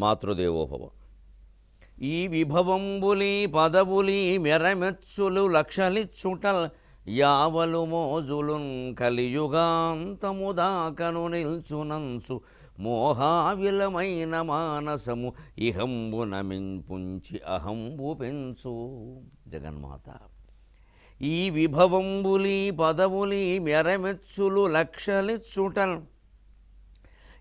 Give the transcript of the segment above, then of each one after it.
మాతృదేవోభవ. ఈ విభవంబులి పదవులి మెరమెచ్చులు లక్షలిచ్చుటల్ యావలు మోజులున్ కలియుగాంతము దాకను నిల్చునంచు మోహావిలమైన మానసము ఇహంబు నమింపుంచి అహంబు పెంచు. జగన్మాత ఈ విభవంబులి పదవులి మెరమెచ్చులు లక్షలిచ్చుటల్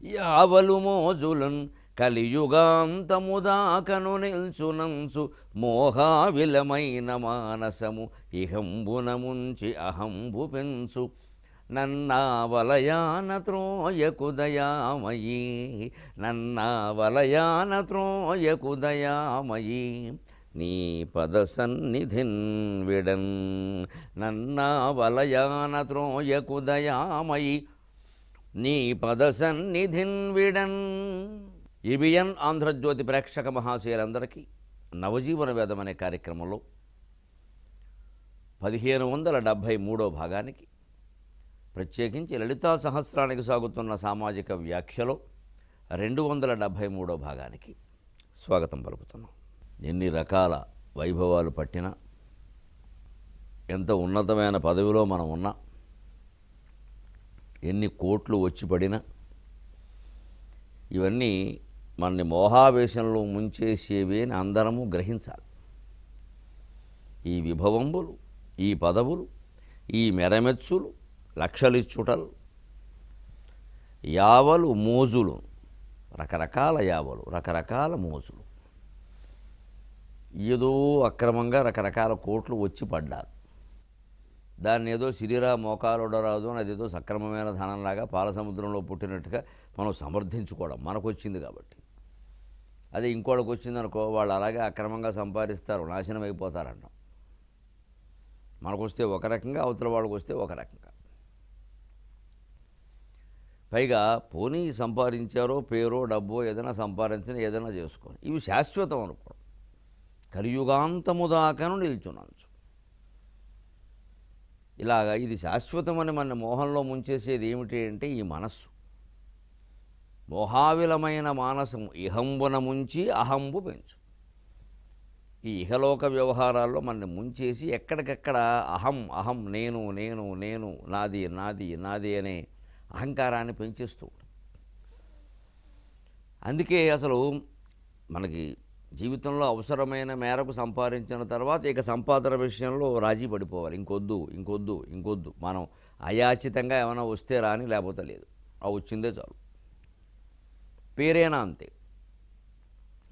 యావలు మోజులున్ కలియుగాంతముదాకను నిల్చునంచు మోహావిలమైన మానసము ఇహంబున ముంచి అహంబు పెంచు. నన్నా వలయాన త్రోయకు దయామయీ, నన్నా వలయాన త్రోయకు దయామయీ, నీ పద సన్నిధిన్ విడన్. నన్నా వలయాన త్రోయకు దయామయీ, నీ పద సన్నిధిన్ విడన్. ఈబిఎన్ ఆంధ్రజ్యోతి ప్రేక్షక మహాశయులందరికీ నవజీవన వేదం అనే కార్యక్రమంలో 1573వ భాగానికి, ప్రత్యేకించి లలితా సహస్రానికి సాగుతున్న సామాజిక వ్యాఖ్యలో 273వ భాగానికి స్వాగతం పలుకుతున్నాం. ఎన్ని రకాల వైభవాలు పట్టినా, ఎంత ఉన్నతమైన పదవిలో మనం ఉన్నా, ఎన్ని కోట్లు వచ్చి పడినా, ఇవన్నీ మనని మోహావేశంలో ముంచేసేవి అని అందరము గ్రహించాలి. ఈ విభవంబులు, ఈ పదవులు, ఈ మెరమెచ్చులు, లక్షలిచ్చుటలు, యావలు మోజులు, రకరకాల యావలు, రకరకాల మోజులు, ఏదో అక్రమంగా రకరకాల కోట్లు వచ్చి పడ్డారు. దాన్ని ఏదో సిరిరా మోకాలుడరాదు అని అదేదో సక్రమమైన ధనంలాగా పాల సముద్రంలో పుట్టినట్టుగా మనం సమర్థించుకోవడం, మనకు వచ్చింది కాబట్టి. అదే ఇంకోళ్ళకి వచ్చిందనుకో, వాళ్ళు అలాగే అక్రమంగా సంపాదిస్తారు, నాశనం అయిపోతారంటాం. మనకు వస్తే ఒక రకంగా, అవతల వాళ్ళకి వస్తే ఒక రకంగా. పైగా పోనీ సంపాదించారో పేరో డబ్బో ఏదైనా సంపాదించిన ఏదైనా చేసుకొని, ఇవి శాశ్వతం అనుకో, కలియుగాంతము దాకను నిల్చునంచు. ఇలాగా ఇది శాశ్వతమని మన మోహంలో ముంచేసేది ఏమిటి అంటే ఈ మనస్సు. మోహావిలమైన మానసము ఇహంబున ముంచి అహంబు పెంచు. ఈ ఇహలోక వ్యవహారాల్లో మనని ముంచేసి ఎక్కడికెక్కడ అహం అహం, నేను నేను నేను, నాది నాది నాది అనే అహంకారాన్ని పెంచేస్తూ ఉంటాం. అందుకే అసలు మనకి జీవితంలో అవసరమైన మేరకు సంపాదించిన తర్వాత ఇక సంపాదన విషయంలో రాజీ పడిపోవాలి. ఇంకొద్దు ఇంకొద్దు ఇంకొద్దు, మనం అయాచితంగా ఏమైనా వస్తే రాని, లేకపోతే లేదు, ఆ వచ్చిందే చాలు. పేరేనా అంతే.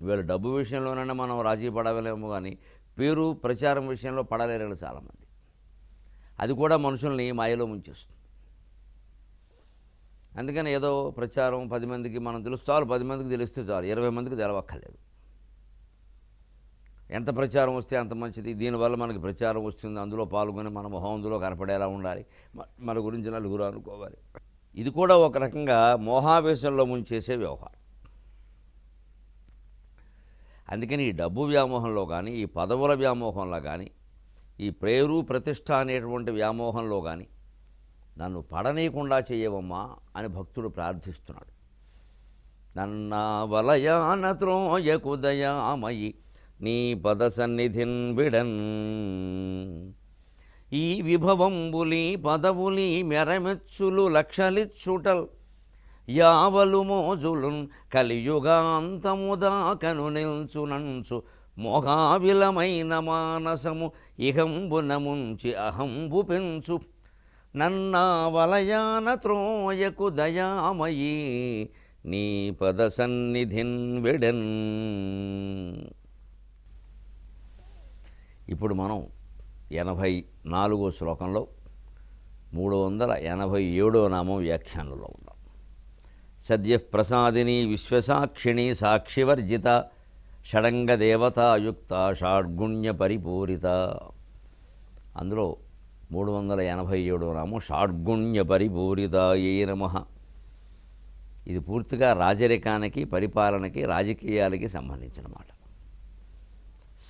వీళ్ళ డబ్బు విషయంలోనైనా మనం రాజీ పడవలేము, కానీ పేరు ప్రచారం విషయంలో పడలేరని చాలామంది. అది కూడా మనుషుల్ని మాయలో ముంచేస్తుంది. అందుకని ఏదో ప్రచారం 10 మందికి మనం తెలుసు చాలు, 10 మందికి తెలిస్తే చాలు, 20 మందికి తెలవక్కర్లేదు. ఎంత ప్రచారం వస్తే అంత మంచిది. దీనివల్ల మనకి ప్రచారం వస్తుంది, అందులో పాల్గొని మన మొహం అందులో కనపడేలా ఉండాలి, మన గురించి నలుగురు అనుకోవాలి. ఇది కూడా ఒక రకంగా మోహావేశంలో ముంచేసే వ్యవహారం. అందుకని ఈ డబ్బు వ్యామోహంలో కానీ, ఈ పదవుల వ్యామోహంలో కానీ, ఈ పేరు ప్రతిష్ట అనేటువంటి వ్యామోహంలో కానీ నన్ను పడనీయకుండా చేయవమ్మా అని భక్తుడు ప్రార్థిస్తున్నాడు. నన్నా వలయాన త్రోయకు దయామయి, నీ పద సన్నిధిన్ విడన్. ఈ విభవంబులి పదవులి మెరమెచ్చులు లక్షలిచ్చుటల్ యావలు మోజులున్ కలియుగాంతముదాకను నిల్చునంచు మోహావిలమైన మానసము ఇహంబున ముంచి అహంబు పెంచు. నన్నా వలయాన త్రోయకు దయామయీ, నీ పద సన్నిధిన్ విడన్. ఇప్పుడు మనం 84వ శ్లోకంలో 387వ నామం వ్యాఖ్యానంలో ఉన్నాం. సద్య ప్రసాదిని విశ్వసాక్షిణి సాక్షివర్జిత షడంగదేవతాయుక్త షాడ్గుణ్య పరిపూరిత. అందులో 387వ నామం షాడ్గుణ్య పరిపూరితాయై నమః. ఇది పూర్తిగా రాజరికానికి, పరిపాలనకి, రాజకీయాలకి సంబంధించిన మాట.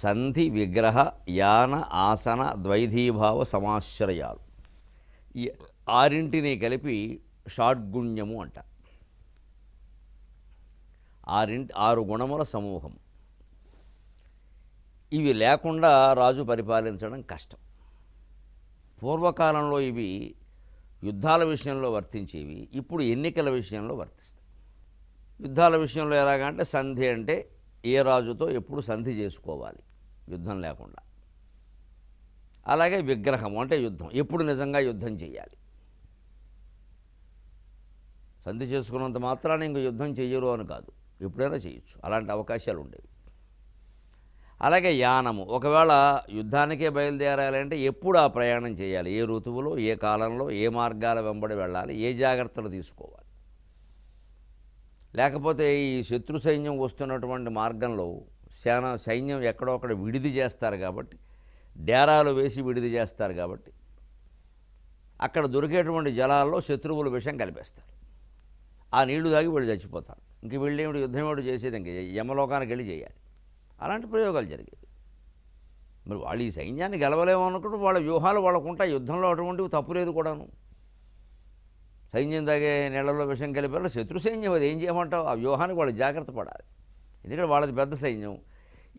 సంధి విగ్రహ యాన ఆసన ద్వైధీభావ సమాశ్రయాలు, ఈ ఆరింటిని కలిపి షాడ్గుణ్యము అంట. ఆరు గుణముల సమూహం. ఇవి లేకుండా రాజు పరిపాలించడం కష్టం. పూర్వకాలంలో ఇవి యుద్ధాల విషయంలో వర్తించేవి, ఇప్పుడు ఎన్నికల విషయంలో వర్తిస్తాయి. యుద్ధాల విషయంలో ఎలాగంటే సంధి అంటే ఏ రాజుతో ఎప్పుడు సంధి చేసుకోవాలి యుద్ధం లేకుండా. అలాగే విగ్రహం అంటే యుద్ధం, ఎప్పుడు నిజంగా యుద్ధం చేయాలి. సంధి చేసుకున్నంత మాత్రాన్ని ఇంక యుద్ధం చెయ్యరు అని కాదు, ఎప్పుడైనా చేయొచ్చు, అలాంటి అవకాశాలు ఉండేవి. అలాగే యానము, ఒకవేళ యుద్ధానికే బయలుదేరాలంటే ఎప్పుడు ఆ ప్రయాణం చేయాలి, ఏ ఋతువులో, ఏ కాలంలో, ఏ మార్గాల వెంబడి వెళ్ళాలి, ఏ జాగ్రత్తలు తీసుకోవాలి. లేకపోతే ఈ శత్రు సైన్యం వస్తున్నటువంటి మార్గంలో సైన్యం ఎక్కడో అక్కడ విడిది చేస్తారు కాబట్టి, డేరాలు వేసి విడిది చేస్తారు కాబట్టి అక్కడ దొరికేటువంటి జలాల్లో శత్రువులు విషం కలిపేస్తారు. ఆ నీళ్లు తాగి వీళ్ళు చచ్చిపోతారు. ఇంక వీళ్ళేమిటి యుద్ధం ఏమిటి చేసేది, ఇంక యమలోకానికి వెళ్ళి చేయాలి. అలాంటి ప్రయోగాలు జరిగేవి. మరి వాళ్ళు ఈ సైన్యాన్ని గెలవలేము అనుకుంటూ వాళ్ళ వ్యూహాలు వాళ్ళకు ఉంటాయి. యుద్ధంలో అటువంటివి తప్పులేదు కూడాను. సైన్యం తాగే నీళ్లలో విషం కలిపారు, శత్రు సైన్యం, అది ఏం చేయమంటావు, ఆ వ్యూహానికి వాళ్ళు జాగ్రత్త పడాలి. ఎందుకంటే వాళ్ళది పెద్ద సైన్యం,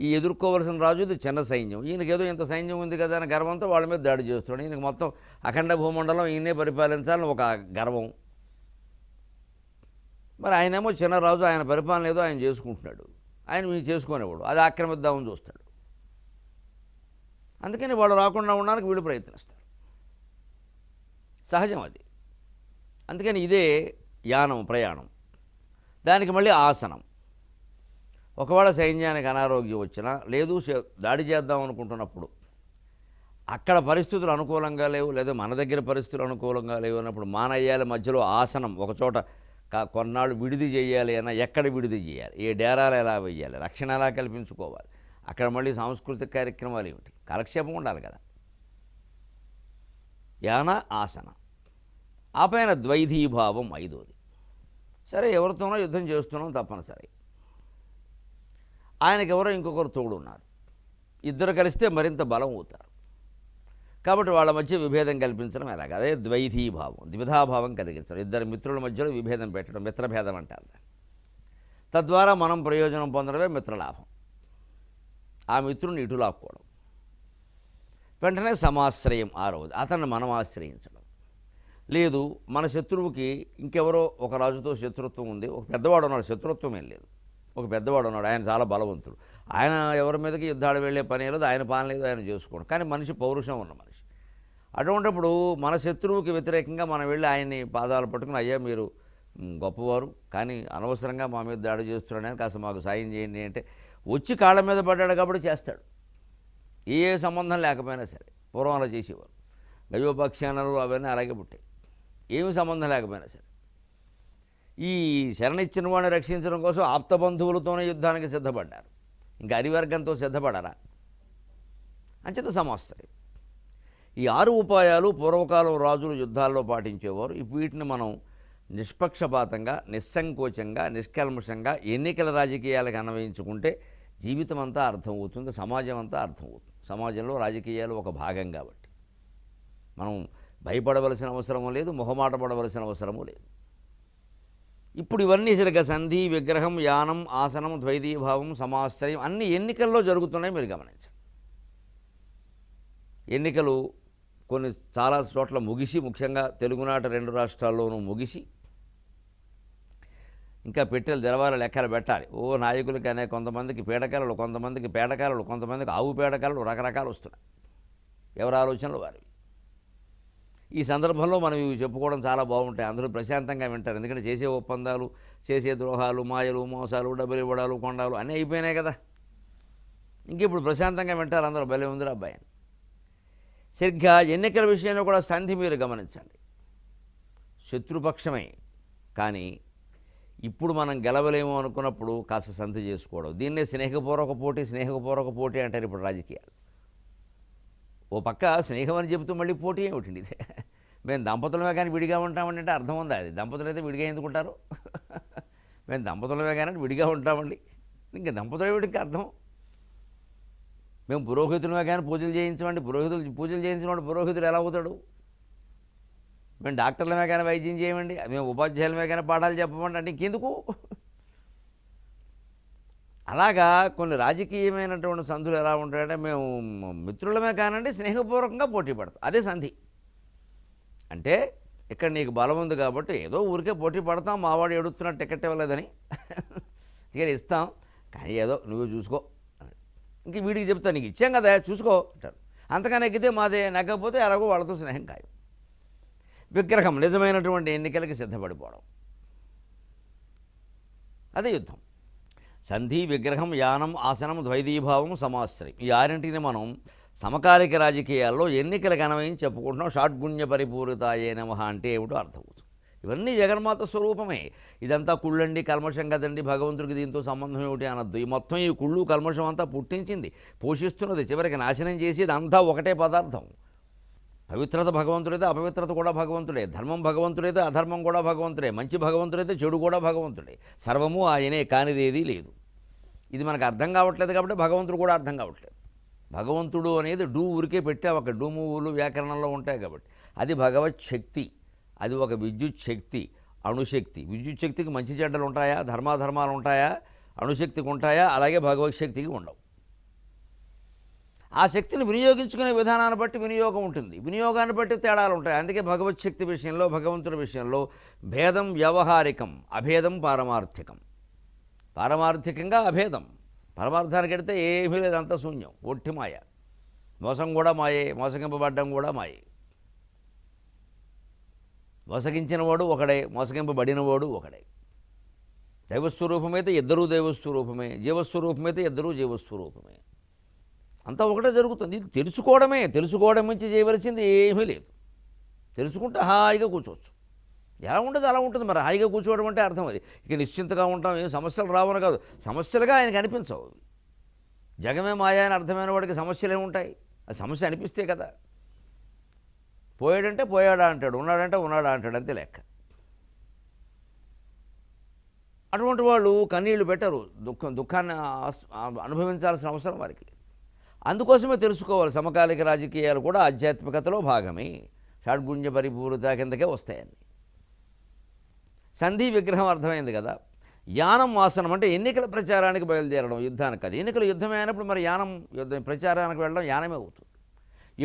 ఈ ఎదుర్కోవలసిన రాజుది చిన్న సైన్యం. ఈయనకేదో ఇంత సైన్యం ఉంది కదా అని గర్వంతో వాళ్ళ మీద దాడి చేస్తున్నాడు. ఈయనకి మొత్తం అఖండ భూమండలం ఈయనే పరిపాలించాలని ఒక గర్వం. మరి ఆయనేమో చిన్న రాజు, ఆయన పరిపాలన ఏదో ఆయన చేసుకుంటున్నాడు, ఆయన మీరు చేసుకునేవాడు, అది ఆక్రమిద్దామని చూస్తాడు. అందుకని వాళ్ళు రాకుండా ఉండడానికి వీళ్ళు ప్రయత్నిస్తారు, సహజం అది. అందుకని ఇదే యానం, ప్రయాణం. దానికి మళ్ళీ ఆసనం. ఒకవేళ సైన్యానికి అనారోగ్యం వచ్చినా, లేదు దాడి చేద్దాం అనుకుంటున్నప్పుడు అక్కడ పరిస్థితులు అనుకూలంగా లేవు, లేదా మన దగ్గర పరిస్థితులు అనుకూలంగా లేవు అన్నప్పుడు మానయ్యాల మధ్యలో ఆసనం, ఒకచోట కొన్నాళ్ళు విడిది చేయాలి అన్న, ఎక్కడ విడిది చేయాలి, ఏ డేరాలు ఎలా వేయాలి, రక్షణ ఎలా కల్పించుకోవాలి, అక్కడ మళ్ళీ సాంస్కృతిక కార్యక్రమాలు ఏమిటి, కాలక్షేపం ఉండాలి కదా. యాన, ఆసన. ఆ పైన ద్వైధీభావం, ఐదోది. సరే, ఎవరితోనో యుద్ధం చేస్తున్నాం తప్పనిసరి, ఆయనకి ఎవరో ఇంకొకరు తోడు ఉన్నారు, ఇద్దరు కలిస్తే మరింత బలం అవుతారు. కాబట్టి వాళ్ళ మధ్య విభేదం కల్పించడం ఎలాగ, అదే ద్వైధీభావం, ద్విధాభావం కలిగించడం. ఇద్దరు మిత్రుల మధ్యలో విభేదం పెట్టడం, మిత్రభేదం అంటారు దాన్ని. తద్వారా మనం ప్రయోజనం పొందడమే మిత్రలాభం. ఆ మిత్రుని ఇటు లాక్కోవడం. వెంటనే సమాశ్రయం, ఆరవది, అతన్ని మనం ఆశ్రయించడం. లేదు, మన శత్రువుకి ఇంకెవరో ఒక రాజుతో శత్రుత్వం ఉంది, ఒక పెద్దవాడు ఉన్నాడు, శత్రుత్వం ఏం లేదు, ఒక పెద్దవాడు ఉన్నాడు, ఆయన చాలా బలవంతుడు, ఆయన ఎవరి మీదకి యుద్ధాలు వెళ్ళే పని లేదు, ఆయన పని లేదు, ఆయన చేసుకోవడం. కానీ మనిషి పౌరుషం ఉన్న మనిషి. అటువంటిప్పుడు మన శత్రువుకి వ్యతిరేకంగా మనం వెళ్ళి ఆయన్ని పాదాలు పట్టుకుని, అయ్యా మీరు గొప్పవారు, కానీ అనవసరంగా మా మీద దాడి చేస్తున్నాడని కాస్త మాకు సాయం చేయండి అంటే, వచ్చి కాళ్ళ మీద పడ్డాడు కాబట్టి చేస్తాడు, ఏ సంబంధం లేకపోయినా సరే. పూర్వం అలా చేసేవారు, గయోపఖ్యానాలు అవన్నీ అలాగే పుట్టాయి, ఏమి సంబంధం లేకపోయినా సరే. ఈ శరణిచ్చిన వాడిని రక్షించడం కోసం ఆప్త బంధువులతోనే యుద్ధానికి సిద్ధపడ్డారు, ఇంకా అరివర్గంతో సిద్ధపడారా? అంచేత సమాశ్రయం. ఈ 6 ఉపాయాలు పూర్వకాలం రాజులు యుద్ధాల్లో పాటించేవారు. వీటిని మనం నిష్పక్షపాతంగా, నిస్సంకోచంగా, నిష్కల్మషంగా ఎన్నికల రాజకీయాలకు అన్వయించుకుంటే జీవితం అంతా అర్థమవుతుంది, సమాజం అంతా అర్థమవుతుంది. సమాజంలో రాజకీయాలు ఒక భాగం కాబట్టి మనం భయపడవలసిన అవసరము లేదు, మొహమాట పడవలసిన అవసరము లేదు. ఇప్పుడు ఇవన్నీ సరిగ్గా సంధి, విగ్రహం, యానం, ఆసనం, ద్వైధీభావం, సమాశ్రయం అన్నీ ఎన్నికల్లో జరుగుతున్నాయి. మీరు గమనించండి, ఎన్నికలు కొన్ని చాలా చోట్ల ముగిసి, ముఖ్యంగా తెలుగునాట 2 రాష్ట్రాల్లోనూ ముగిసి, ఇంకా పెట్టెలు తెరవాలి, లెక్కలు పెట్టాలి. నాయకులకి అనే కొంతమందికి పీడకలలు, కొంతమందికి పేడకలలు, కొంతమందికి ఆవు పేడకలలు, రకరకాలు వస్తున్నాయి, ఎవరి ఆలోచనలు వారివి. ఈ సందర్భంలో మనం ఇవి చెప్పుకోవడం చాలా బాగుంటాయి, అందరూ ప్రశాంతంగా వింటారు. ఎందుకంటే చేసే ఒప్పందాలు, చేసే ద్రోహాలు, మాయలు, మోసాలు, డబ్బులు ఇవ్వడాలు, కొండాలు అన్నీ అయిపోయినాయి కదా. ఇంక ఇప్పుడు ప్రశాంతంగా వింటారు అందరూ, భలే ఉందిరా అబ్బాయి అని. సరిగ్గా ఎన్నికల విషయంలో కూడా సంధి మీరు గమనించండి, శత్రుపక్షమే, కానీ ఇప్పుడు మనం గెలవలేము అనుకున్నప్పుడు కాస్త సంధి చేసుకోవడం. దీన్నే స్నేహపూర్వక పోటీ అంటారు ఇప్పుడు రాజకీయాలు. ఓ పక్క స్నేహం అని చెబుతూ మళ్ళీ పోటీ ఏమిటండి ఇది? మేము దంపతులమే కానీ విడిగా ఉంటామండి అంటే అర్థం ఉందా? అది దంపతులు అయితే విడిగా ఎందుకుంటారు? మేము దంపతులమే కానీ విడిగా ఉంటామండి, ఇంకా దంపతులు ఏమిటి అర్థం? మేము పురోహితులమే కానీ పూజలు చేయించమండి, పూజలు చేయించిన వాడు పురోహితుడు ఎలా అవుతాడు? మేము డాక్టర్లమే కానీ వైద్యం చేయమండి, మేము ఉపాధ్యాయులమే కానీ పాఠాలు చెప్పమండి అంటే ఇంకెందుకు? అలాగా కొన్ని రాజకీయమైనటువంటి సంధులు ఎలా ఉంటాయంటే మేము మిత్రులమే కానండి స్నేహపూర్వకంగా పోటీ పడతాం, అదే సంధి. అంటే ఇక్కడ నీకు బలం ఉంది కాబట్టి ఏదో ఊరికే పోటీ పడతాం, మావాడు ఎడుతున్నా టికెట్ ఇవ్వలేదని టికెట్ ఇస్తాం, కానీ ఏదో నువ్వు చూసుకో అని. ఇంక వీడికి చెప్తా నీకు ఇచ్చాం కదా చూసుకో అంటారు. అంతగా నెగ్గితే మాదే, నెగ్గకపోతే ఎలాగో వాళ్ళతో స్నేహం ఖాయం. విగ్రహం నిజమైనటువంటి ఎన్నికలకి సిద్ధపడిపోవడం, అదే యుద్ధం. సంధి, విగ్రహం, యానం, ఆసనం, ద్వైదీభావం, సమాశ్రయం, ఈ ఆరింటిని మనం సమకాలిక రాజకీయాల్లో ఎన్నికలకు అన్వయం చెప్పుకుంటున్నాం. షాడ్గుణ్య పరిపూరితాయే నమః అంటే ఏమిటో అర్థమవుతుంది. ఇవన్నీ జగన్మాత స్వరూపమే. ఇదంతా కుళ్ళండి, కల్మషం కదండి, భగవంతుడికి దీంతో సంబంధం ఏమిటి అనద్దు. ఈ మొత్తం ఈ కుళ్ళు కల్మషం అంతా పుట్టించింది, పోషిస్తున్నది, చివరికి నాశనం చేసేది అంతా ఒకటే పదార్థం. పవిత్రత భగవంతుడైతే అపవిత్రత కూడా భగవంతుడే, ధర్మం భగవంతుడైతే అధర్మం కూడా భగవంతుడే, మంచి భగవంతుడైతే చెడు కూడా భగవంతుడే, సర్వము ఆయనే, కానిదేదీ లేదు. ఇది మనకు అర్థం కావట్లేదు కాబట్టి భగవంతుడు కూడా అర్థం కావట్లేదు. భగవంతుడు అనేది డూ ఊరికే పెట్టావు, ఒక డూమువులు వ్యాకరణంలో ఉంటాయి కాబట్టి అది భగవత్ శక్తి, అది ఒక విద్యుత్ శక్తి, అణుశక్తి. విద్యుత్ శక్తికి మంచి చెడ్డలు ఉంటాయా, ధర్మాధర్మాలు ఉంటాయా, అణుశక్తికి ఉంటాయా, అలాగే భగవత్ శక్తికి ఉండవు. ఆ శక్తిని వినియోగించుకునే విధానాన్ని బట్టి వినియోగం ఉంటుంది, వినియోగాన్ని బట్టి తేడాలు ఉంటాయి. అందుకే భగవత్ శక్తి విషయంలో, భగవంతుడి విషయంలో భేదం వ్యవహారికం, అభేదం పారమార్థికం. పారమార్థికంగా అభేదం, పరమార్థానికి వెడితే ఏమీ లేదు, అంత శూన్యం, ఒట్టి మాయ. మోసం కూడా మాయే, మోసగింపబడ్డం కూడా మాయే. మోసగించినవాడు ఒకడే, మోసగింపబడినవాడు ఒకడే. దైవస్వరూపమైతే ఇద్దరూ దైవస్వరూపమే, జీవస్వరూపమైతే ఇద్దరూ జీవస్వరూపమే. అంతా ఒకటే జరుగుతుంది. ఇది తెలుసుకోవడమే, తెలుసుకోవడం నుంచి చేయవలసింది ఏమీ లేదు. తెలుసుకుంటే హాయిగా కూర్చోవచ్చు. ఎలా ఉంటుంది అలా ఉంటుంది. మరి హాయిగా కూర్చోవడం అంటే అర్థం అది. ఇక నిశ్చింతగా ఉంటాం, ఏం సమస్యలు రావని కాదు, సమస్యలుగా ఆయనకు అనిపించవు. జగమే మాయ అని అర్థమైన వాడికి సమస్యలు ఏముంటాయి? అది సమస్య అనిపిస్తే కదా. పోయాడంటే పోయాడా అంటాడు, ఉన్నాడంటే ఉన్నాడా అంటాడు, అంతే లెక్క. అటువంటి వాళ్ళు కన్నీళ్లు పెట్టరు, దుఃఖాన్ని అనుభవించాల్సిన అవసరం వారికి లేదు. అందుకోసమే తెలుసుకోవాలి, సమకాలిక రాజకీయాలు కూడా ఆధ్యాత్మికతలో భాగమే, షాడ్గుణ్య పరిపూరిత కిందకే వస్తాయని. సంధి, విగ్రహం అర్థమైంది కదా. యానం, వాసనం అంటే ఎన్నికల ప్రచారానికి బయలుదేరడం, యుద్ధానికి కాదు. ఎన్నికలు యుద్ధమే అయినప్పుడు మరి యానం, ప్రచారానికి వెళ్ళడం యానమే అవుతుంది.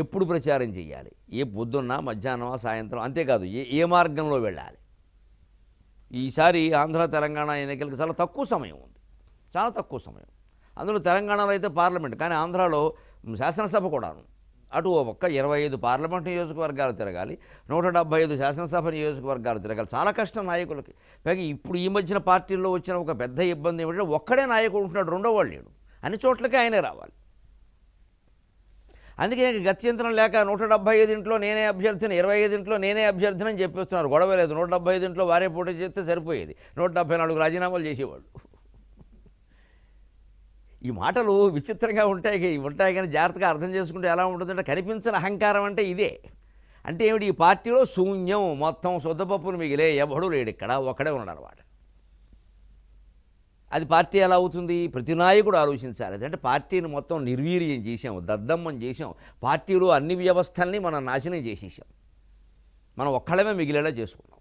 ఎప్పుడు ప్రచారం చేయాలి, ఏ పొద్దున్న, మధ్యాహ్నమా, సాయంత్రం, అంతేకాదు ఏ మార్గంలో వెళ్ళాలి. ఈసారి ఆంధ్ర తెలంగాణ ఎన్నికలకు చాలా తక్కువ సమయం ఉంది, చాలా తక్కువ సమయం. అందులో తెలంగాణలో అయితే పార్లమెంట్, కానీ ఆంధ్రాలో శాసనసభ కూడాను. అటు ఓ పక్క 25 పార్లమెంట్ నియోజకవర్గాలు తిరగాలి, 175 శాసనసభ నియోజకవర్గాలు తిరగాలి. చాలా కష్టం నాయకులకి. పైగా ఇప్పుడు ఈ మధ్యన పార్టీల్లో వచ్చిన ఒక పెద్ద ఇబ్బంది ఏమిటంటే ఒక్కడే నాయకుడు ఉంటున్నాడు, రెండో వాళ్ళు లేడు. అన్ని చోట్లకి ఆయనే రావాలి. అందుకే గత్యంతరం లేక 175 ఇంట్లో నేనే అభ్యర్థిని, 25 ఇంట్లో నేనే అభ్యర్థిని అని చెప్పేస్తున్నారు. గొడవ లేదు, 175 ఇంట్లో వారే పోటీ చేస్తే సరిపోయేది, 174 రాజీనామాలు చేసేవాళ్ళు. ఈ మాటలు విచిత్రంగా ఉంటాయి కానీ జాగ్రత్తగా అర్థం చేసుకుంటే ఎలా ఉంటుందంటే, కనిపించిన అహంకారం అంటే ఇదే. అంటే ఏమిటి, ఈ పార్టీలో శూన్యం, మొత్తం శుద్ధపప్పులు మిగిలే, ఎవడూ లేడు, ఇక్కడ ఒక్కడే ఉన్నాడు అన్నమాట. అది పార్టీ ఎలా అవుతుంది? ప్రతి నాయకుడు ఆలోచించాలి. అంటే పార్టీని మొత్తం నిర్వీర్యం చేసాం, దద్దమ్మం చేసాం, పార్టీలో అన్ని వ్యవస్థల్ని మనం నాశనం చేసేసాం, మనం ఒక్కళ్ళమే మిగిలేలా చేసుకున్నాం.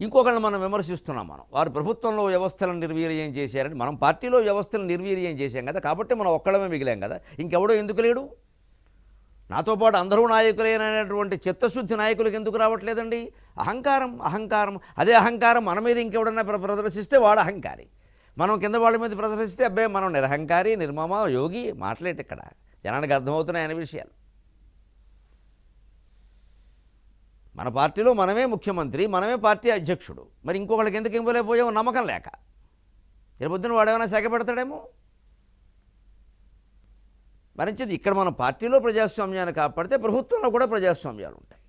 ఇంకొకళ్ళని మనం విమర్శిస్తున్నాం. వారు ప్రభుత్వంలో వ్యవస్థలను నిర్వీర్యం చేశారని, మనం పార్టీలో వ్యవస్థలను నిర్వీర్యం చేశాం కదా, కాబట్టి మనం ఒక్కళ్ళమే మిగిలాం కదా, ఇంకెవడో ఎందుకు లేడు? నాతో పాటు అందరూ నాయకులైనటువంటి చిత్తశుద్ధి నాయకులకు ఎందుకు రావట్లేదండి? అహంకారం. అదే అహంకారం మన మీద ఇంకెవడన్నా ప్రదర్శిస్తే వాడు అహంకారి, మనం కింద వాళ్ళ మీద ప్రదర్శిస్తే అబ్బాయి మనం నిరహంకారి, నిర్మమ, యోగి. మాట్లాడేట ఇక్కడ జనానికి అర్థమవుతున్నాయి అనే విషయాలు. మన పార్టీలో మనమే ముఖ్యమంత్రి, మనమే పార్టీ అధ్యక్షుడు, మరి ఇంకొకళ్ళకి ఎందుకు ఇవ్వలేకపోయామో నమ్మకం లేక. రేపొద్దున వాడేమైనా సెగపెడతాడేమో. మరించేది ఇక్కడ మన పార్టీలో ప్రజాస్వామ్యాన్ని కాపాడితే ప్రభుత్వంలో కూడా ప్రజాస్వామ్యాలు ఉంటాయి.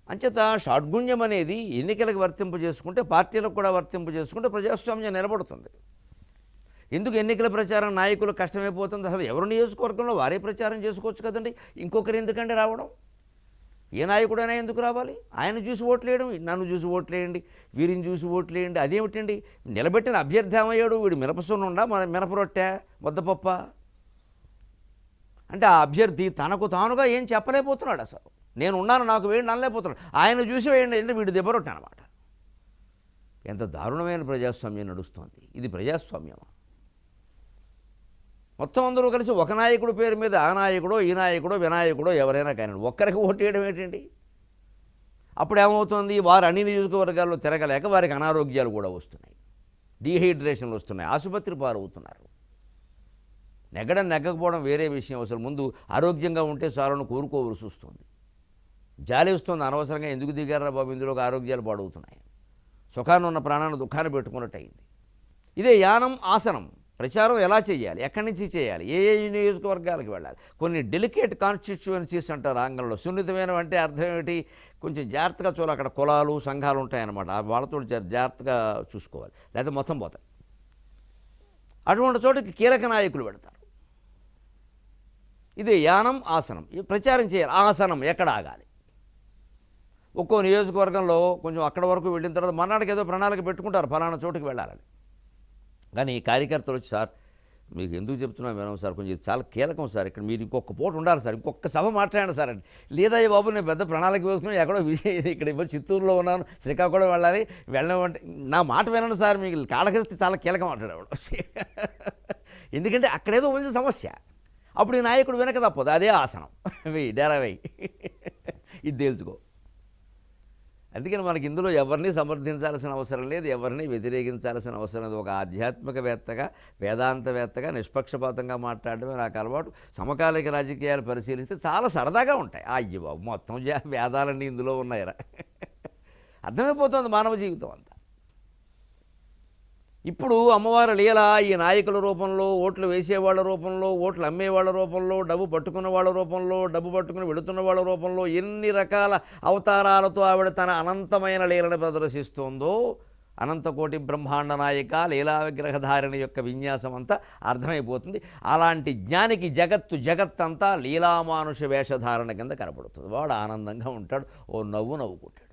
అంచేత షాడ్గుణ్యం అనేది ఎన్నికలకు వర్తింపజేసుకుంటే, పార్టీలకు కూడా వర్తింపజేసుకుంటే ప్రజాస్వామ్యం నిలబడుతుంది. ఎందుకు ఎన్నికల ప్రచారం నాయకులకు కష్టమైపోతుంది? అసలు ఎవరు నియోజకవర్గంలో వారే ప్రచారం చేసుకోవచ్చు కదండి, ఇంకొకరు ఎందుకంటే రావడం? ఏ నాయకుడైనా ఎందుకు రావాలి? ఆయన చూసి ఓట్లేయడం, నన్ను చూసి ఓట్లేయండి, వీరిని చూసి ఓట్లేయండి, అదేమిటండి? నిలబెట్టిన అభ్యర్థి ఏమయ్యాడు? వీడు మినపసొన్నుండా, మినపరొట్టె, ముద్దపప్ప అంటే ఆ అభ్యర్థి తనకు తానుగా ఏం చెప్పలేకపోతున్నాడు. అసలు నేను ఉన్నాను, నాకు వేయండి అనలేకపోతున్నాడు. ఆయన చూసి వేయండి అంటే వీడు దెబ్బరొట్టే అనమాట. ఎంత దారుణమైన ప్రజాస్వామ్యం నడుస్తోంది. ఇది ప్రజాస్వామ్యమా? మొత్తం అందరూ కలిసి ఒక నాయకుడి పేరు మీద ఆ నాయకుడో ఈ నాయకుడో వినాయకుడో ఎవరైనా కానీ ఒక్కరికి ఓటేయడం ఏంటండి? అప్పుడు ఏమవుతుంది, వారు అన్ని నియోజకవర్గాల్లో తిరగలేక వారికి అనారోగ్యాలు కూడా వస్తున్నాయి, డీహైడ్రేషన్లు వస్తున్నాయి, ఆసుపత్రి పాలవుతున్నారు. నెగ్గకపోవడం వేరే విషయం. అసలు ముందు ఆరోగ్యంగా ఉంటే చాలను కోరుకోవలసి వస్తుంది. జాలి వస్తుంది, అనవసరంగా ఎందుకు దిగారా బాబు ఇందులోకి ఆరోగ్యాలు పాడవుతున్నాయి, సుఖాన్ని ఉన్న ప్రాణాన్ని దుఃఖాన్ని పెట్టుకున్నట్టు అయింది. ఇదే యానం ఆసనం ప్రచారం ఎలా చేయాలి, ఎక్కడి నుంచి చేయాలి, ఏ నియోజకవర్గాలకు వెళ్ళాలి, కొన్ని డెలికేట్ కాన్స్టిట్యుయెన్సీస్ అంటారు ఆంగ్లంలో. సున్నితమైన అంటే అర్థం ఏమిటి, కొంచెం జాగ్రత్తగా చూడాలి. అక్కడ కులాలు సంఘాలు ఉంటాయన్నమాట, వాళ్ళతో జాగ్రత్తగా చూసుకోవాలి, లేకపోతే మొత్తం పోతాయి. అటువంటి చోటుకి కీలక నాయకులు పెడతారు. ఇదే యానం ఆసనం ప్రచారం చేయాలి. ఆసనం ఎక్కడ ఆగాలి, ఒక్కో నియోజకవర్గంలో కొంచెం అక్కడ వరకు వెళ్ళిన తర్వాత మర్నాటికి ఏదో ప్రణాళిక పెట్టుకుంటారు ఫలానా చోటుకి వెళ్ళాలని. కానీ ఈ కార్యకర్తలు వచ్చి, సార్ మీకు ఎందుకు చెప్తున్నాం వినం సార్, కొంచెం చాలా కీలకం సార్, ఇక్కడ మీరు ఇంకొక పూట ఉండాలి సార్, ఇంకొక సభ మాట్లాడండి సార్ అంటే, లేదా ఈ బాబు నేను పెద్ద ప్రణాళిక వేసుకుని ఎక్కడో ఇక్కడ ఇప్పుడు చిత్తూరులో ఉన్నాను, శ్రీకాకుళం వెళ్ళాలి, వెళ్ళమంటే నా మాట వినండి సార్, మీకు కాడకరిస్తే చాలా కీలకం మాట్లాడేవాడు. ఎందుకంటే అక్కడేదో ఉంది సమస్య, అప్పుడు ఈ నాయకుడు వెనక తప్పదు, అదే ఆసనం వెయ్యి డేరా వెయ్యి ఇది తేల్చుకో. అందుకని మనకి ఇందులో ఎవరిని సమర్థించాల్సిన అవసరం లేదు, ఎవరిని వ్యతిరేకించాల్సిన అవసరం లేదు. ఒక ఆధ్యాత్మికవేత్తగా వేదాంతవేత్తగా నిష్పక్షపాతంగా మాట్లాడడమే నాకు అలవాటు. సమకాలిక రాజకీయాలు పరిశీలిస్తే చాలా సరదాగా ఉంటాయి. అయ్యి బాబు మొత్తం వేదాలన్నీ ఇందులో ఉన్నాయిరా అర్థమైపోతుంది మానవ జీవితం అంతా. ఇప్పుడు అమ్మవారి లీల ఈ నాయకుల రూపంలో, ఓట్లు వేసేవాళ్ళ రూపంలో, ఓట్లు అమ్మేవాళ్ళ రూపంలో, డబ్బు పట్టుకున్న వాళ్ళ రూపంలో, డబ్బు పట్టుకుని వెళుతున్న వాళ్ళ రూపంలో, ఎన్ని రకాల అవతారాలతో ఆవిడ తన అనంతమైన లీలను ప్రదర్శిస్తోందో, అనంతకోటి బ్రహ్మాండ నాయక లీలా విగ్రహధారిణి యొక్క విన్యాసం అంతా అర్థమైపోతుంది. అలాంటి జ్ఞానికి జగత్తంతా లీలామానుష వేషధారణ కింద కనపడుతుంది. వాడు ఆనందంగా ఉంటాడు, ఓ నవ్వుకుంటాడు.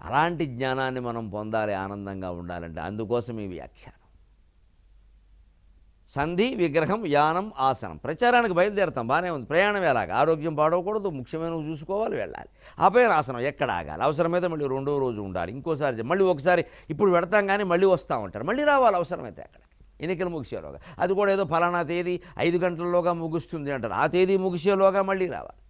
అలాంటి జ్ఞానాన్ని మనం పొందాలి, ఆనందంగా ఉండాలంటే. అందుకోసం ఈ వ్యాఖ్యానం. సంధి విగ్రహం యానం ఆసనం ప్రచారానికి బయలుదేరుతాం, బాగానే ఉంది. ప్రయాణం ఎలాగా, ఆరోగ్యం పాడవకూడదు, ముఖ్యమైనవి చూసుకోవాలి, వెళ్ళాలి. ఆపైన ఆసనం ఎక్కడ ఆగాలి, అవసరమైతే మళ్ళీ రెండో రోజు ఉండాలి, ఇంకోసారి మళ్ళీ ఒకసారి ఇప్పుడు పెడతాం కానీ మళ్ళీ వస్తామంటారు, మళ్ళీ రావాలి అవసరమైతే అక్కడికి ఎన్నికలు ముగిసేలోగా. అది కూడా ఏదో ఫలానా తేదీ 5 గంటల్లోగా ముగుస్తుంది అంటారు, ఆ తేదీ ముగిసేలోగా మళ్ళీ రావాలి.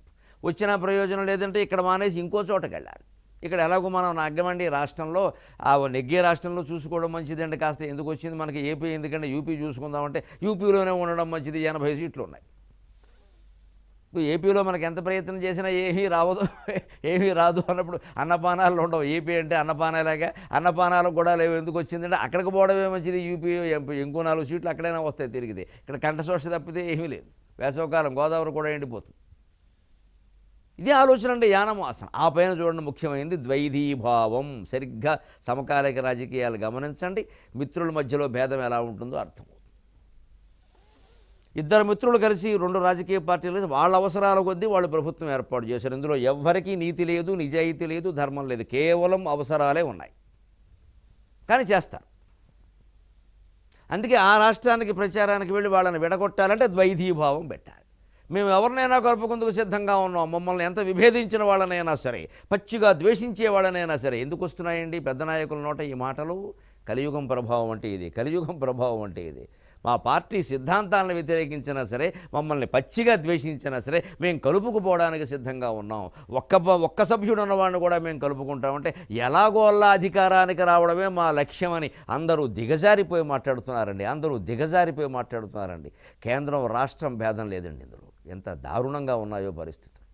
వచ్చిన ప్రయోజనం లేదంటే ఇక్కడ మానేసి ఇంకో చోటకి వెళ్ళాలి. ఇక్కడ ఎలాగో మనం నగ్గమండి రాష్ట్రంలో, ఆ నెగ్గే రాష్ట్రంలో చూసుకోవడం మంచిదండి. కాస్త ఎందుకు వచ్చింది మనకి ఏపీ, ఎందుకంటే యూపీ చూసుకుందామంటే యూపీలోనే ఉండడం మంచిది, 80 సీట్లు ఉన్నాయి. ఏపీలో మనకి ఎంత ప్రయత్నం చేసినా ఏమీ రాదు అన్నప్పుడు అన్నపానాలు ఉండవు. ఏపీ అంటే అన్నపానాలాగా, అన్నపానాలకు కూడా లేవు, ఎందుకు వచ్చిందంటే అక్కడికి పోవడమే మంచిది. యూపీ ఎంపీ ఇంకో 4 సీట్లు అక్కడైనా వస్తాయి తిరిగితే. ఇక్కడ కంఠశోష తప్పితే ఏమీ లేదు. వేసవకాలం గోదావరి కూడా ఎండిపోతుంది. ఇదే ఆలోచన అండి యానం ఆసనం. ఆ పైన చూడండి ముఖ్యమైనది ద్వైధీభావం. సరిగ్గా సమకాలిక రాజకీయాలు గమనించండి, మిత్రుల మధ్యలో భేదం ఎలా ఉంటుందో అర్థమవుతుంది. ఇద్దరు మిత్రులు కలిసి 2 రాజకీయ పార్టీలు వాళ్ళ అవసరాల కొద్దీ వాళ్ళు ప్రభుత్వం ఏర్పాటు చేశారు. ఇందులో ఎవ్వరికీ నీతి లేదు, నిజాయితీ లేదు, ధర్మం లేదు, కేవలం అవసరాలే ఉన్నాయి, కానీ చేస్తారు. అందుకే ఆ రాష్ట్రానికి ప్రచారానికి వెళ్ళి వాళ్ళని విడగొట్టాలంటే ద్వైధీభావం పెట్టాలి. మేము ఎవరినైనా కలుపుకుందుకు సిద్ధంగా ఉన్నాం, మమ్మల్ని ఎంత విభేదించిన వాళ్ళనైనా సరే, పచ్చిగా ద్వేషించే వాళ్ళనైనా సరే. ఎందుకు వస్తున్నాయండి పెద్ద నాయకుల నోట ఈ మాటలు? కలియుగం ప్రభావం అంటే ఇది, కలియుగం ప్రభావం అంటే ఇది. మా పార్టీ సిద్ధాంతాలను వ్యతిరేకించినా సరే, మమ్మల్ని పచ్చిగా ద్వేషించినా సరే మేము కలుపుకుపోవడానికి సిద్ధంగా ఉన్నాం. ఒక్క సభ్యుడు ఉన్నవాడిని కూడా మేము కలుపుకుంటామంటే ఎలాగో అలా అధికారానికి రావడమే మా లక్ష్యమని అందరూ దిగజారిపోయి మాట్లాడుతున్నారండి. కేంద్రం రాష్ట్రం భేదం లేదండి ఇందులో. ఎంత దారుణంగా ఉన్నాయో పరిస్థితులు.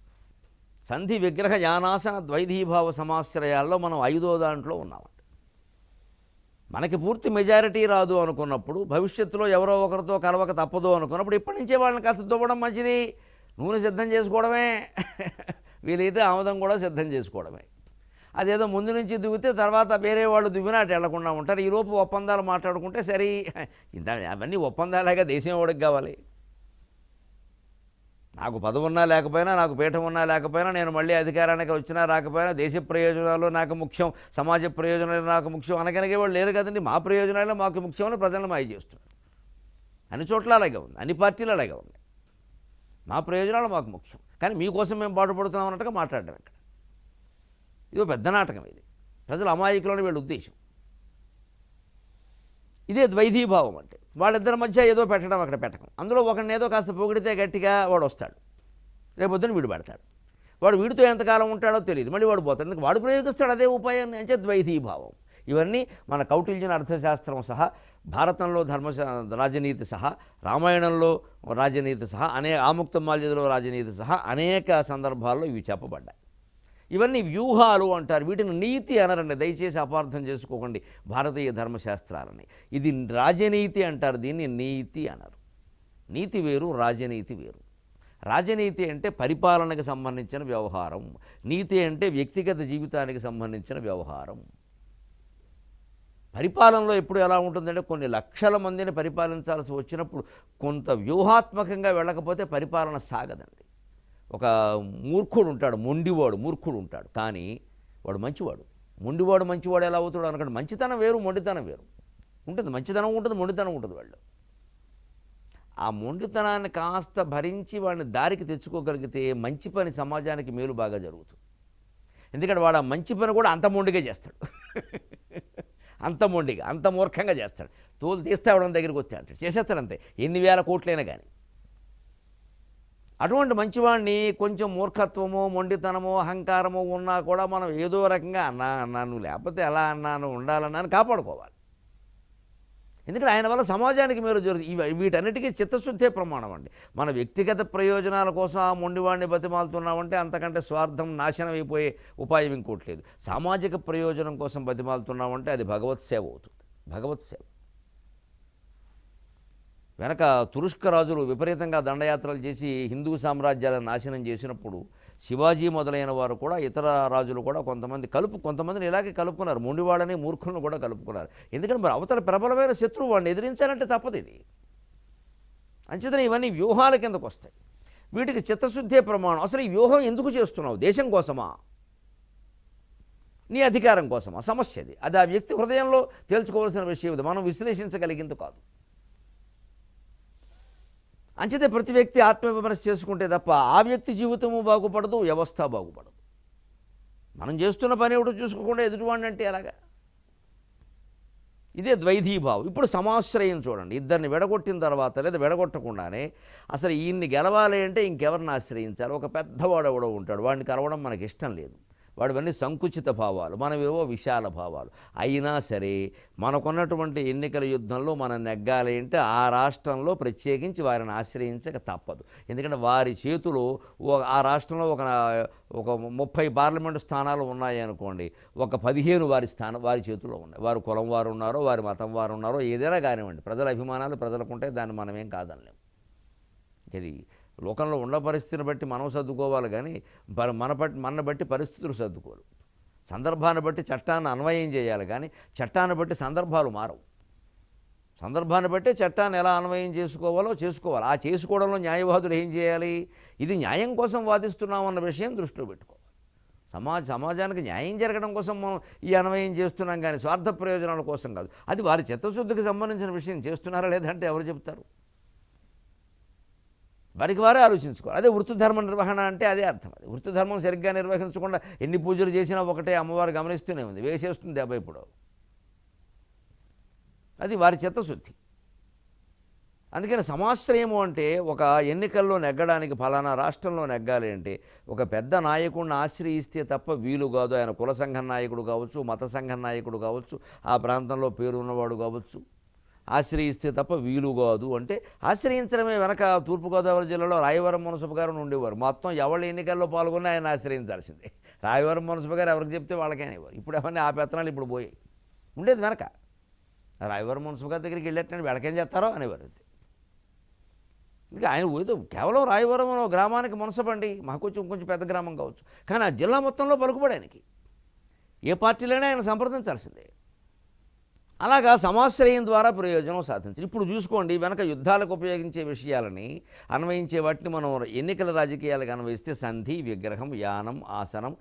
సంధి విగ్రహ యానాసన ద్వైధీభావ సమాశ్రయాల్లో మనం 5వ దాంట్లో ఉన్నామండి. మనకి పూర్తి మెజారిటీ రాదు అనుకున్నప్పుడు, భవిష్యత్తులో ఎవరో ఒకరితో కలవక తప్పదు అనుకున్నప్పుడు ఇప్పటి నుంచే వాళ్ళని కాస్త దువ్వడం మంచిది. నూనె సిద్ధం చేసుకోవడమే, వీలైతే ఆముదం కూడా సిద్ధం చేసుకోవడమే. అదేదో ముందు నుంచి దువ్వితే తర్వాత వేరే వాళ్ళు దువ్వినాటి వెళ్లకుండా ఉంటారు. ఈలోపు ఒప్పందాలు మాట్లాడుకుంటే సరే. అవన్నీ ఒప్పందాలేగా, దేశం వాడికి కావాలి. నాకు పదవి ఉన్నా లేకపోయినా, నాకు పీఠం ఉన్నా లేకపోయినా, నేను మళ్ళీ అధికారానికి వచ్చినా రాకపోయినా దేశ ప్రయోజనాలు నాకు ముఖ్యం, సమాజ ప్రయోజనాలు నాకు ముఖ్యం అనగలిగే వాళ్ళు లేరు కదండి. మా ప్రయోజనాలు మాకు ముఖ్యమని ప్రజలను మాయ చేస్తున్నారు. అన్ని చోట్ల అలాగే ఉంది, అన్ని పార్టీలు అలాగే ఉన్నాయి. మా ప్రయోజనాలు మాకు ముఖ్యం, కానీ మీకోసం మేము పాటుపడుతున్నాం అన్నట్టుగా మాట్లాడడం ఇక్కడ. ఇదో పెద్ద నాటకం ఇది. ప్రజలు అమాయకులని వీళ్ళ ఉద్దేశం. ఇదే ద్వైధీభావం అంటే. వాళ్ళిద్దరి మధ్య ఏదో పెట్టడం అక్కడ పెట్టడం, అందులో ఒకరిని ఏదో కాస్త పొగిడితే గట్టిగా వాడు వస్తాడు, రేపొద్దున వీడు పెడతాడు, వాడు వీడితో ఎంతకాలం ఉంటాడో తెలియదు, మళ్ళీ వాడు పోతాడు, ఎందుకు వాడు ప్రయోగిస్తాడు అదే ఉపాయాన్ని, అంటే ద్వైధీభావం. ఇవన్నీ మన కౌటిల్యుని అర్థశాస్త్రం సహా, భారతంలో రాజనీతి సహా, రామాయణంలో రాజనీతి సహా, ఆముక్తమాల్యదలో రాజనీతి సహా అనేక సందర్భాల్లో ఇవి చెప్పబడ్డాయి. ఇవన్నీ వ్యూహాలు అంటారు, వీటిని నీతి అనరండి, దయచేసి అపార్థం చేసుకోకండి భారతీయ ధర్మశాస్త్రాలని. ఇది రాజనీతి అంటారు, దీన్ని నీతి అనరు. నీతి వేరు, రాజనీతి వేరు. రాజనీతి అంటే పరిపాలనకు సంబంధించిన వ్యవహారం, నీతి అంటే వ్యక్తిగత జీవితానికి సంబంధించిన వ్యవహారం. పరిపాలనలో ఎప్పుడు ఎలా ఉంటుందంటే, కొన్ని లక్షల మందిని పరిపాలించాల్సి వచ్చినప్పుడు కొంత వ్యూహాత్మకంగా వెళ్ళకపోతే పరిపాలన సాగదండి. ఒక మూర్ఖుడు ఉంటాడు, మొండివాడు మూర్ఖుడు ఉంటాడు, కానీ వాడు మంచివాడు. మొండివాడు మంచివాడు ఎలా అవుతాడు అనకండి, మంచితనం వేరు మొండితనం వేరు ఉంటుంది. మంచితనం ఉంటుంది, మొండితనం ఉంటుంది. వాళ్ళు ఆ మొండితనాన్ని కాస్త భరించి వాడిని దారికి తెచ్చుకోగలిగితే మంచి పని సమాజానికి మేలు బాగా జరుగుతుంది. ఎందుకంటే వాడు ఆ మంచి పని కూడా అంత మొండిగా చేస్తాడు, అంత మొండిగా, అంత మూర్ఖంగా చేస్తాడు. తోలు తీస్తే అవడం దగ్గరికి వచ్చి అంటాడు, చేసేస్తాడు అంతే, ఎన్ని వేల కోట్లైనా కానీ. అటువంటి మంచివాడిని కొంచెం మూర్ఖత్వమో మొండితనమో అహంకారమో ఉన్నా కూడా మనం ఏదో రకంగా అన్నాను లేకపోతే ఎలా అన్నాను ఉండాలన్నా అని కాపాడుకోవాలి. ఎందుకంటే ఆయన వల్ల సమాజానికి మేలు జరుగుతుంది. వీటన్నిటికీ చిత్తశుద్ధే ప్రమాణం అండి. మన వ్యక్తిగత ప్రయోజనాల కోసం ఆ మొండివాడిని బతిమాలుతున్నామంటే అంతకంటే స్వార్థం, నాశనం అయిపోయే ఉపాయం ఇంకోటి లేదు. సామాజిక ప్రయోజనం కోసం బతిమాలుతున్నామంటే అది భగవత్ సేవ అవుతుంది, భగవత్ సేవ. వెనక తురుష్క రాజులు విపరీతంగా దండయాత్రలు చేసి హిందూ సామ్రాజ్యాలను నాశనం చేసినప్పుడు శివాజీ మొదలైన వారు కూడా, ఇతర రాజులు కూడా కొంతమందిని ఇలాగే కలుపుకున్నారు, మొండివాళ్ళని మూర్ఖులను కూడా కలుపుకున్నారు. ఎందుకంటే మరి అవతల ప్రబలమైన శత్రువు వాడిని ఎదిరించాలంటే తప్పదు. ఇది అంచేతనే ఇవన్నీ వ్యూహాల కిందకు వస్తాయి. వీటికి చిత్తశుద్ధే ప్రమాణం. అసలు ఈ వ్యూహం ఎందుకు చేస్తున్నావు? దేశం కోసమా, నీ అధికారం కోసమా? సమస్యది. అది ఆ వ్యక్తి హృదయంలో తేల్చుకోవాల్సిన విషయం, ఇది మనం విశ్లేషించగలిగింది కాదు. అంచేతే ప్రతి వ్యక్తి ఆత్మవిమర్శ చేసుకుంటే తప్ప ఆ వ్యక్తి జీవితము బాగుపడదు, వ్యవస్థ బాగుపడదు. మనం చేస్తున్న పని ఎవడో చూసుకోకుండా ఎదుటివాడిని అంటే ఎలాగా? ఇదే ద్వైధీభావం. ఇప్పుడు సమాశ్రయం చూడండి, ఇద్దరిని విడగొట్టిన తర్వాత లేదా విడగొట్టకుండానే అసలు ఈయన్ని గెలవాలి అంటే ఇంకెవరిని ఆశ్రయించాలి? ఒక పెద్దవాడు ఎవడో ఉంటాడు, వాడిని కలవడం మనకి ఇష్టం లేదు. వాడివన్నీ సంకుచిత భావాలు, మనవేవో విశాల భావాలు. అయినా సరే మనకున్నటువంటి ఎన్నికల యుద్ధంలో మనం నెగ్గాలి అంటే ఆ రాష్ట్రంలో ప్రత్యేకించి వారిని ఆశ్రయించక తప్పదు. ఎందుకంటే వారి చేతిలో ఆ రాష్ట్రంలో ఒక 30 పార్లమెంటు స్థానాలు ఉన్నాయి అనుకోండి, ఒక 15 వారి చేతిలో ఉన్నాయి. వారు కులం వారు ఉన్నారో, వారి మతం వారు ఉన్నారో, ఏదైనా కానివ్వండి, ప్రజల అభిమానాలు ప్రజలకుంటే దాన్ని మనమేం కాదనలేం. ఇది లోకంలో ఉన్న పరిస్థితిని బట్టి మనం సర్దుకోవాలి, కానీ మన బట్టి పరిస్థితులు సర్దుకోరు. సందర్భాన్ని బట్టి చట్టాన్ని అన్వయం చేయాలి, కానీ చట్టాన్ని బట్టి సందర్భాలు మారవు. సందర్భాన్ని బట్టి చట్టాన్ని ఎలా అన్వయం చేసుకోవాలో చేసుకోవాలి. ఆ చేసుకోవడంలో న్యాయవాదులు ఏం చేయాలి? ఇది న్యాయం కోసం వాదిస్తున్నామన్న విషయం దృష్టిలో పెట్టుకోవాలి. సమాజానికి న్యాయం జరగడం కోసం మనం ఈ అన్వయం చేస్తున్నాం, కానీ స్వార్థ ప్రయోజనాల కోసం కాదు. అది వారి చిత్తశుద్ధికి సంబంధించిన విషయం. చేస్తున్నారా లేదంటే ఎవరు చెప్తారు? వారికి వారే ఆలోచించుకోవాలి. అదే వృత్తి ధర్మ నిర్వహణ అంటే అదే అర్థం. అది వృత్తి ధర్మం సరిగ్గా నిర్వహించకుండా ఎన్ని పూజలు చేసినా ఒకటే, అమ్మవారు గమనిస్తూనే ఉంది, వేసేస్తుంది దెబ్బ. ఇప్పుడు అది వారి చిత్తశుద్ధి. అందుకని సమాశ్రయము అంటే ఒక ఎన్నికల్లో నెగ్గడానికి, ఫలానా రాష్ట్రంలో నెగ్గాలి అంటే ఒక పెద్ద నాయకుడిని ఆశ్రయిస్తే తప్ప వీలు కాదు. ఆయన కుల సంఘం నాయకుడు కావచ్చు, మత సంఘం నాయకుడు కావచ్చు, ఆ ప్రాంతంలో పేరు ఉన్నవాడు కావచ్చు, ఆశ్రయిస్తే తప్ప వీలు కాదు. అంటే ఆశ్రయించడమే. వెనక తూర్పుగోదావరి జిల్లాలో రాయవరం మున్సిపల్ గారు ఉండేవారు. మొత్తం ఎవరి ఎన్నికల్లో పాల్గొన్నా ఆయన ఆశ్రయించాల్సిందే. రాయవరం మున్సిపల్ గారు ఎవరికి చెప్తే వాళ్ళకైనా ఇవ్వరు. ఇప్పుడు అవన్నీ ఆ పెత్తనాలు ఇప్పుడు పోయాయి. ఉండేది వెనక రాయవరం మున్సిపల్ గారి దగ్గరికి వెళ్ళేటండి, వీళ్ళకేం చేస్తారో అనేవారు. ఇంకా ఆయన ఏదో కేవలం రాయవరం గ్రామానికి మున్సపండి, మాకు కొంచెం పెద్ద గ్రామం కావచ్చు, కానీ ఆ జిల్లా మొత్తంలో పలుకుబడి ఆయనకి. ఏ పార్టీలైనా ఆయన సంప్రదించాల్సిందే. అలాగా సమాశ్రయం ద్వారా ప్రయోజనం సాధించాలి. ఇప్పుడు చూసుకోండి, వెనక యుద్ధాలకు ఉపయోగించే విషయాలని అన్వయించే వాటిని మనం ఎన్నికల రాజకీయాలకు అన్వయిస్తే సంధి, విగ్రహం, యానం, ఆసనం,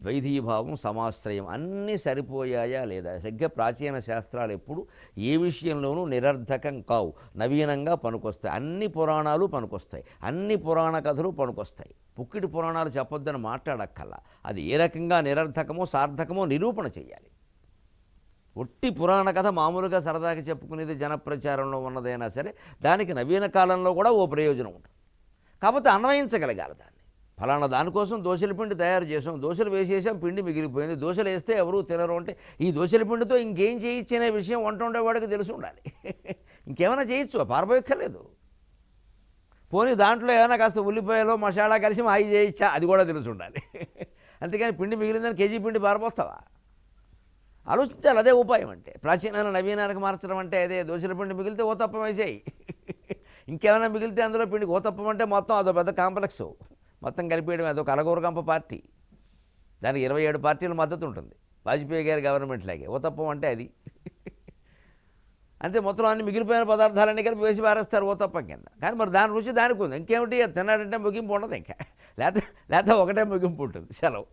ద్వైధీభావం, సమాశ్రయం అన్నీ సరిపోయాయా లేదా? సరిగ్గా ప్రాచీన శాస్త్రాలు ఎప్పుడు ఏ విషయంలోనూ నిరర్ధకం కావు, నవీనంగా పనికొస్తాయి. అన్ని పురాణాలు పనికొస్తాయి, అన్ని పురాణ కథలు పనికొస్తాయి. పుక్కిటి పురాణాలు చెప్పొద్దని మాట్లాడక్కల్లా. అది ఏ రకంగా నిరర్ధకమో సార్థకమో నిరూపణ చేయాలి. ఒట్టి పురాణ కథ మామూలుగా సరదాగా చెప్పుకునేది జనప్రచారంలో ఉన్నదైనా సరే దానికి నవీన కాలంలో కూడా ఓ ప్రయోజనం ఉంటుంది. కాకపోతే అన్వయించగలగాలి దాన్ని. ఫలానా దానికోసం దోశల పిండి తయారు చేసాం, దోశలు వేసేసాం, పిండి మిగిలిపోయింది, దోశలు వేస్తే ఎవరూ తినరు అంటే ఈ దోశల పిండితో ఇంకేం చేయొచ్చు అనే విషయం వంట ఉండేవాడికి తెలిసి ఉండాలి. ఇంకేమైనా చేయొచ్చు, పారబోయక్కర్లేదు. పోనీ దాంట్లో ఏమైనా కాస్త ఉల్లిపాయలో మసాలా కలిసి మాయి చేయొచ్చా, అది కూడా తెలిసి ఉండాలి. అంతేకాని పిండి మిగిలిందని కేజీ పిండి పారపోస్తావా? ఆలోచించాలి. అదే ఉపాయం అంటే. ప్రాచీనాన్ని నవీనానికి మార్చడం అంటే అదే. దోశల పిండి మిగిలితే ఓతప్పం వేసేయి, ఇంకేమైనా మిగిలితే అందులో పిండి. ఓతప్పం అంటే మొత్తం అదో పెద్ద కాంప్లెక్స్, మొత్తం కలిపేయడం. అదొక కలగూరగంప పార్టీ, దానికి 27 పార్టీల మద్దతు ఉంటుంది, వాజ్పేయి గారి గవర్నమెంట్ లాగే. ఓతప్పం అంటే అది అంతే. మొత్తం అన్ని మిగిలిపోయిన పదార్థాలన్నీ కలిపి వేసి పారేస్తారు ఓతప్పం కింద. కానీ మరి దాని రుచి దానికి ఉంది. ఇంకేమిటి, అది తిన్నాడంటే ముగింపు ఉండదు ఇంకా, లేకపోతే ఒకటే ముగింపు ఉంటుంది. సెలవు.